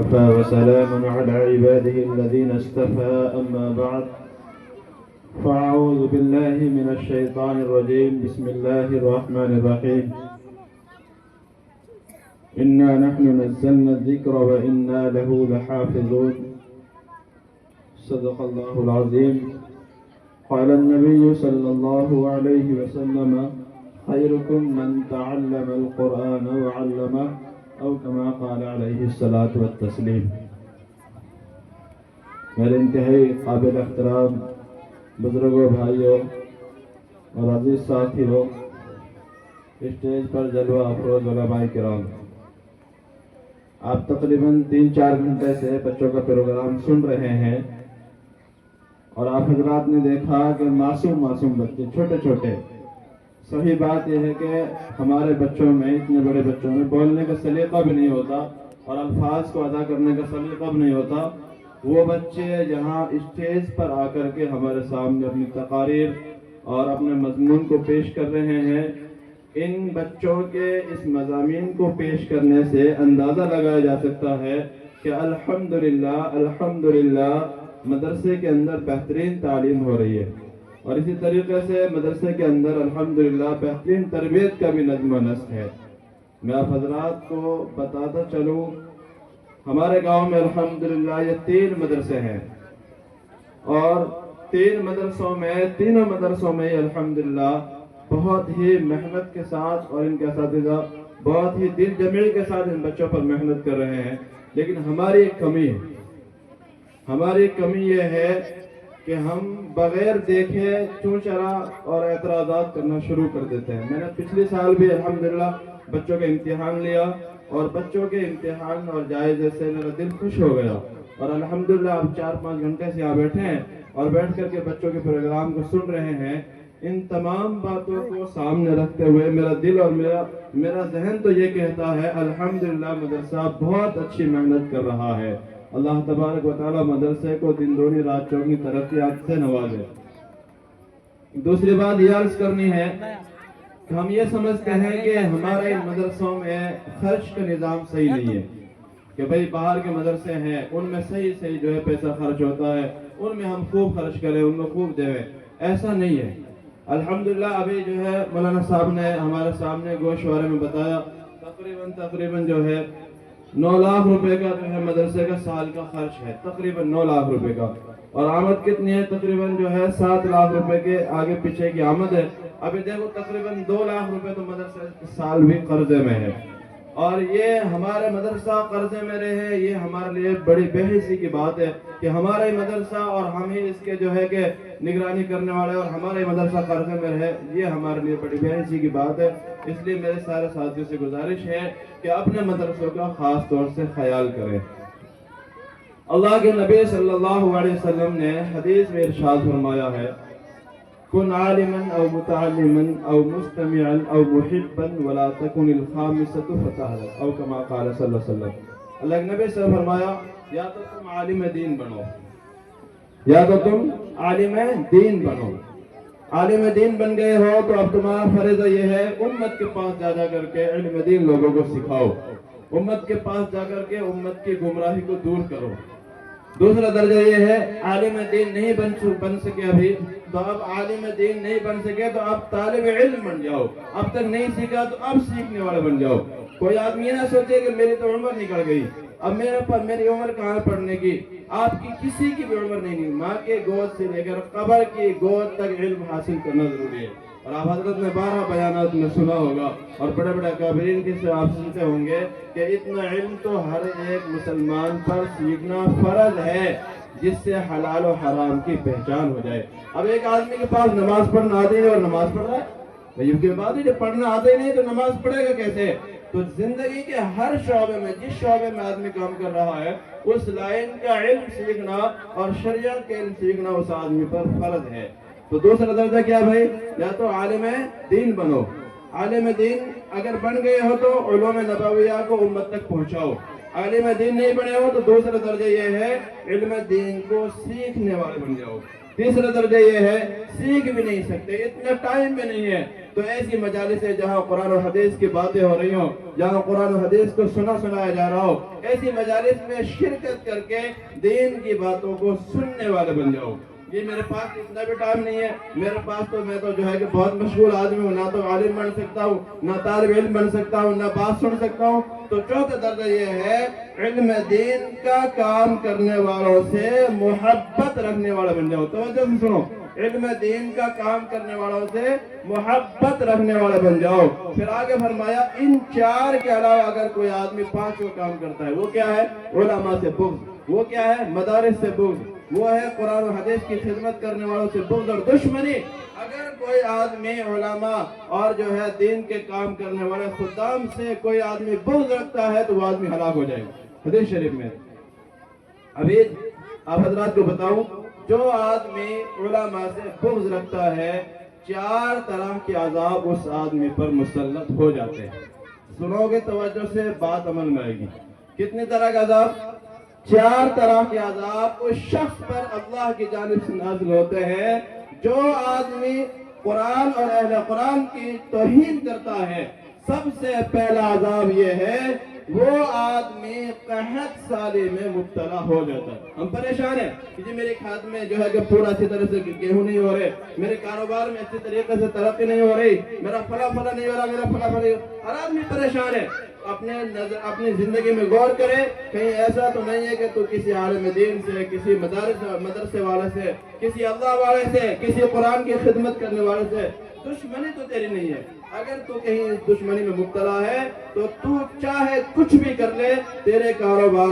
وكفى وسلام على عباده الذين اصطفى أما بعد فأعوذ بالله من الشيطان الرجيم بسم الله الرحمن الرحيم إنا نحن نزلنا الذكر وإنا له لحافظون صدق الله العظيم قال النبي صلى الله عليه وسلم خيركم من تعلم القرآن وعلمه او كما قال علیہ الصلاۃ والتسلیم۔ میرے انتہائی قابل احترام بزرگوں، بھائیوں اور عزیز ساتھیوں، اسٹیج پر جلوہ افروز علماء کرام، آپ تقریباً 3-4 گھنٹے سے بچوں کا پروگرام سن رہے ہیں اور آپ حضرات نے دیکھا کہ معصوم بچے چھوٹے چھوٹے، صحیح بات یہ ہے کہ ہمارے بچوں میں، اتنے بڑے بچوں میں بولنے کا سلیقہ بھی نہیں ہوتا اور الفاظ کو ادا کرنے کا سلیقہ بھی نہیں ہوتا۔ وہ بچے جہاں اسٹیج پر آ کر کے ہمارے سامنے اپنی تقاریر اور اپنے مضمون کو پیش کر رہے ہیں، ان بچوں کے اس مضامین کو پیش کرنے سے اندازہ لگایا جا سکتا ہے کہ الحمدللہ مدرسے کے اندر بہترین تعلیم ہو رہی ہے، اور اسی طریقے سے مدرسے کے اندر الحمدللہ بہترین تربیت کا بھی نظم و نسق ہے۔ میں آپ حضرات کو بتاتا چلوں، ہمارے گاؤں میں الحمدللہ یہ 3 مدرسے ہیں، اور 3 مدرسوں میں الحمدللہ بہت ہی محنت کے ساتھ، اور ان کے اساتذہ بہت ہی دل جمعی کے ساتھ ان بچوں پر محنت کر رہے ہیں۔ لیکن ہماری ایک کمی یہ ہے کہ ہم بغیر دیکھے چوں چرا اور اعتراضات کرنا شروع کر دیتے ہیں۔ میں نے پچھلے سال بھی الحمدللہ بچوں کا امتحان لیا، اور بچوں کے امتحان اور جائزے سے میرا دل خوش ہو گیا، اور الحمدللہ اب 4-5 گھنٹے سے یہاں بیٹھے ہیں اور بیٹھ کر کے بچوں کے پروگرام کو سن رہے ہیں۔ ان تمام باتوں کو سامنے رکھتے ہوئے میرا دل اور میرا ذہن تو یہ کہتا ہے الحمدللہ مدرسہ بہت اچھی محنت کر رہا ہے۔ اللہ تبارک و تعالی مدرسے کو دن دونی رات چوگنی ترقیات سے نوازے۔ دوسری بات یہ عرض کرنی ہے کہ ہم یہ سمجھتے ہیں کہ ہمارے مدرسوں میں خرچ کا نظام صحیح نہیں ہے، کہ بھئی باہر کے مدرسے ہیں ان میں صحیح جو ہے پیسہ خرچ ہوتا ہے، ان میں ہم خوب خرچ کریں، ان میں خوب دیں۔ ایسا نہیں ہے۔ الحمدللہ ابھی جو ہے مولانا صاحب نے ہمارے سامنے گوشوارے میں بتایا، تقریباً جو ہے 9 لاکھ روپے کا جو ہے مدرسے کا سال کا خرچ ہے، تقریباً 9 لاکھ روپے کا، اور آمد کتنی ہے؟ تقریباً جو ہے 7 لاکھ روپے کے آگے پیچھے کی آمد ہے۔ ابھی دیکھو تقریباً 2 لاکھ روپے تو مدرسے سال بھی قرضے میں ہے، اور یہ ہمارے مدرسہ قرضے میں رہے، یہ ہمارے لیے بڑی بے حسی کی بات ہے کہ ہمارا ہی مدرسہ اور ہم ہی اس کے جو ہے کہ نگرانی کرنے والے، اور ہمارا ہی مدرسہ قرضے میں رہے، یہ ہمارے لیے بڑی بے حسی کی بات ہے۔ اس لیے میرے سارے ساتھیوں سے گزارش ہے کہ اپنے مدرسوں کا خاص طور سے خیال کریں۔ اللہ کے نبی صلی اللہ علیہ وسلم نے حدیث میں ارشاد فرمایا ہے، کن عالما او متعلما او مستمعا او محبا ولا تکن الخامسۃ فتعلم، او کما قال صلی اللہ علیہ وسلم۔ اللہ کے نبی صلی اللہ علیہ وسلم فرمایا، یا تو تم عالم دین بنو، یا تو تم عالم دین بنو۔ عالم دین بن گئے ہو تو اب تمہارا فرض یہ ہے امت کے پاس جا کر کے علم دین لوگوں کو سکھاؤ، امت کے پاس جا کر کے امت کی گمراہی کو دور کرو۔ دوسرا درجہ یہ ہے، عالم دین نہیں بن سکے ابھی تو اب عالم دین نہیں بن سکے تو اب طالب علم بن جاؤ، اب تک نہیں سیکھا تو اب سیکھنے والے بن جاؤ۔ کوئی آدمی یہ نہ سوچے کہ میری تو عمر نکل گئی، اب میری عمر کہاں پڑھنے کی؟ آپ کی کسی کی بھی عمر نہیں، ماں کے گود سے لے کر قبر کی گود تک علم حاصل کرنا ضروری ہے۔ اور آپ حضرت نے 12 بیانات میں سنا ہوگا، اور بڑے بڑے اکابرین کی سے آپ سنتے ہوں گے کہ اتنا علم تو ہر ایک مسلمان پر سیکھنا فرض ہے جس سے حلال و حرام کی پہچان ہو جائے۔ اب ایک آدمی کے پاس نماز پڑھنا آتی ہے اور نماز پڑھ رہا ہے، بھائی اس کے بعد ہی جب پڑھنا آتا ہی نہیں تو نماز پڑھے گا کیسے؟ تو زندگی کے ہر شعبے میں، جس شعبے میں آدمی کام کر رہا ہے، اس لائن کا علم سیکھنا اور شریعت کا علم سیکھنا اس آدمی پر فرض ہے۔ تو دوسرا درجہ کیا بھائی؟ یا تو عالم دین بنو، عالم دین اگر بن گئے ہو تو علوم نبویہ کو امت تک پہنچاؤ، عالم دین نہیں بنے ہو تو دوسرا درجہ یہ ہے علم دین کو سیکھنے والے بن جاؤ۔ تیسرا درجہ یہ ہے سیکھ بھی نہیں سکتے، اتنا ٹائم بھی نہیں ہے، تو ایسی مجالس ہے جہاں قرآن و حدیث کی باتیں ہو رہی ہوں، جہاں قرآن و حدیث کو سنایا جا رہا ہو، ایسی مجالس میں شرکت کر کے دین کی باتوں کو سننے والے بن جاؤ۔ یہ میرے پاس اتنا بھی ٹائم نہیں ہے، میرے پاس تو میں تو جو ہے کہ بہت مشغول آدمی ہوں، نہ تو عالم بن سکتا ہوں، نہ طالب علم بن سکتا ہوں، نہ بات سن سکتا ہوں۔ تو چوتھا درجہ یہ ہے علم دین کا کام کرنے والوں سے محبت رکھنے والا بن جاؤ۔ توجہ سے سنو، علم دین کا کام کرنے والوں سے محبت رکھنے والا بن جاؤ۔ پھر آگے فرمایا ان چار کے علاوہ اگر کوئی آدمی پانچوں کام کرتا ہے، وہ کیا ہے؟ علماء سے بغض، وہ کیا ہے؟ مدارس سے بغض، وہ ہے قرآن و حدیث کی خدمت کرنے والوں سے بغض اور دشمنی۔ اگر کوئی آدمی علماء اور جو ہے دین کے کام کرنے والے خدام سے کوئی آدمی بغض رکھتا ہے تو وہ آدمی ہلاک ہو جائے گا۔ حدیث شریف میں ابھی آپ حضرات کو بتاؤں، جو آدمی علماء سے بغض رکھتا ہے 4 طرح کے عذاب اس آدمی پر مسلط ہو جاتے ہیں۔ سنو گے توجہ سے، بات عمل میں آئے گی۔ کتنے طرح کا عذاب؟ 4 طرح کے عذاب اس شخص پر اللہ کی جانب سے نازل ہوتے ہیں جو آدمی قرآن اور اہل قرآن کی توہین کرتا ہے۔ سب سے پہلا عذاب یہ ہے وہ آدمی قحط سالی میں مبتلا ہو جاتا ہے۔ ہم پریشان ہیں کہ جی میرے کھاد میں جو ہے کہ پورا اچھی طرح سے گیہوں نہیں ہو رہے، میرے کاروبار میں اچھی طریقے سے ترقی نہیں ہو رہی، میرا فلا نہیں ہو رہا، میرا فلا نہیں ہو رہا۔ ہر آدمی پریشان ہے۔ اپنی زندگی میں غور کرے، کہیں ایسا تو نہیں ہے کہ تو کسی عالم دین سے، کسی مدرسے والے سے، کسی اللہ والے سے، کسی قرآن کی خدمت کرنے والے سے دشمنی تو تیری نہیں ہے۔ اگر تو کہیں دشمنی میں مبتلا ہے تو تو چاہے کچھ بھی کر لے، تیرے کاروبار